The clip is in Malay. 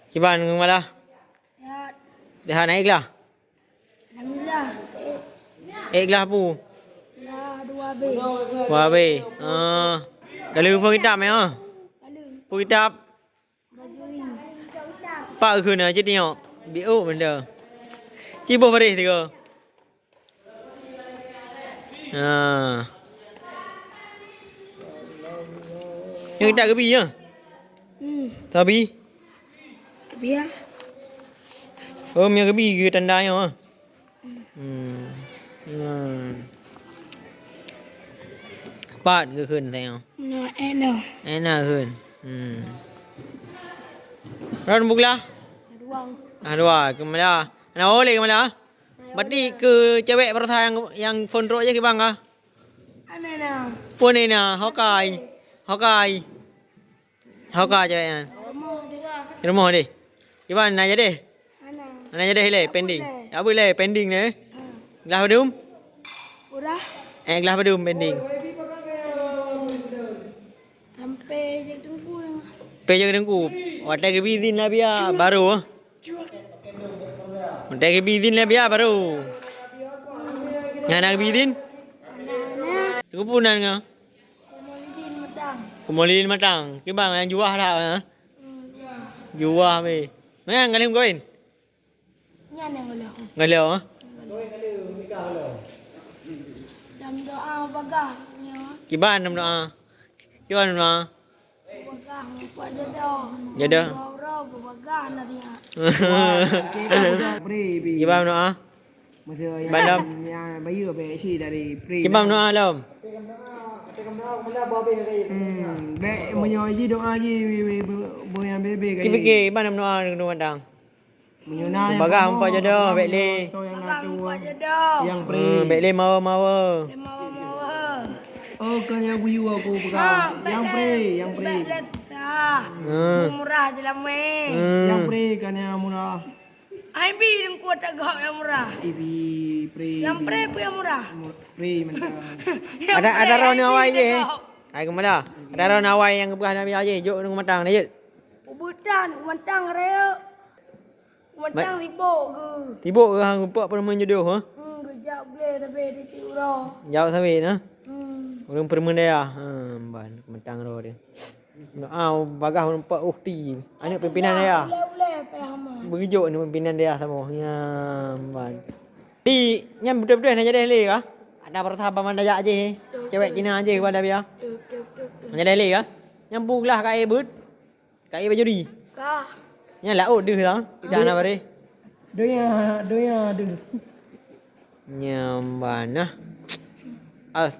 Ciban malah. Sehat. Dah naik lah. Alhamdulillah. Lah pu. Dah 2B. Wah be. Kalau pun kita mai ah. Lalu Pun kita baju ni. pak ke na je tengok. Bio benda. Cibo baris tu ke. Yang kita kebi ya. Tapi Biar. oh mia kebi ke tanda nya ah. Pat ke khun tengok. No, no. Enak khun. Ron buklah. Ruang. Dua ke mana? Ana oleh ke mana? Berarti ke cewek pertama yang phone ro je ke bang ah? Ana na. Pun ni na, hokai. Hokai. Hokai cewek kan. Rumah juga. Di rumah deh. Iban nak jadi. Ana. Nak jadi le pending. Ya boleh pending ni. Gelas badum. Udah Gelas badum pending. sampai je tunggu. Pe je dengku. Watai ke bidin lah biar baru. Watai ke bidin lah biar baru. Yang nak bidin? Ana. Kepunan ngah. Komodin medang. Kumolin matang. Ke bang yang jual dah ha. Jual be. Mana ngalim koin? Nyan yang ulah. Ngalau ah. Dalam doa bagah ni. Kiban nam doa. Kiban doa. Bagah buat jodoh. Jodoh. Orang bagah nanti. Kiban doa. Bandam. Bayu be si dari pri. Kiban doa lam. Be menyoy ji doa ji boyan bebe kai. Kipike kiban nam doa dengan matang. Menyona Bagah hampa jodoh bek le. So yang Bagah ngatu buat jodoh. yang pri. Bek le mawa-mawa. Mawa-mawa. Oh kan yang buyu aku pegang. Yang pri, yang pri. Letah. Murah je lah meh. Yang pri kan yang murah. Ai bi deng kuat tak gak yang murah. Ibi pri. Yang pre pun yang murah. Pri mentang. Ada raun awai je. Ai ke mana? Ada raun awai yang kebelah Nabi aje. Jok dengan matang ni je. Ubutan, mantang raya. Mantang ribo ke. Tibuk ke hang rupak permen jodoh ha? Kejap boleh tapi di tiura. Jauh sampai nah. Hmm. Orang permen dia. Ban matang ro dia. Bagah nampak ukti. Anak pimpinan dia. Boleh faham. Begijuk ni pimpinan dia sama. Ya, ban. Di nyam betul-betul nak jadi le kah? Ada persahabat mandaya aje. Cewek Cina aje kepada dia. Nak jadi le kah? Nyam puglah kai but. Kai bajuri. Kah. Nya laut deh dah. Tidak nak bare. Doya, doya deng. Nyam ban nah. As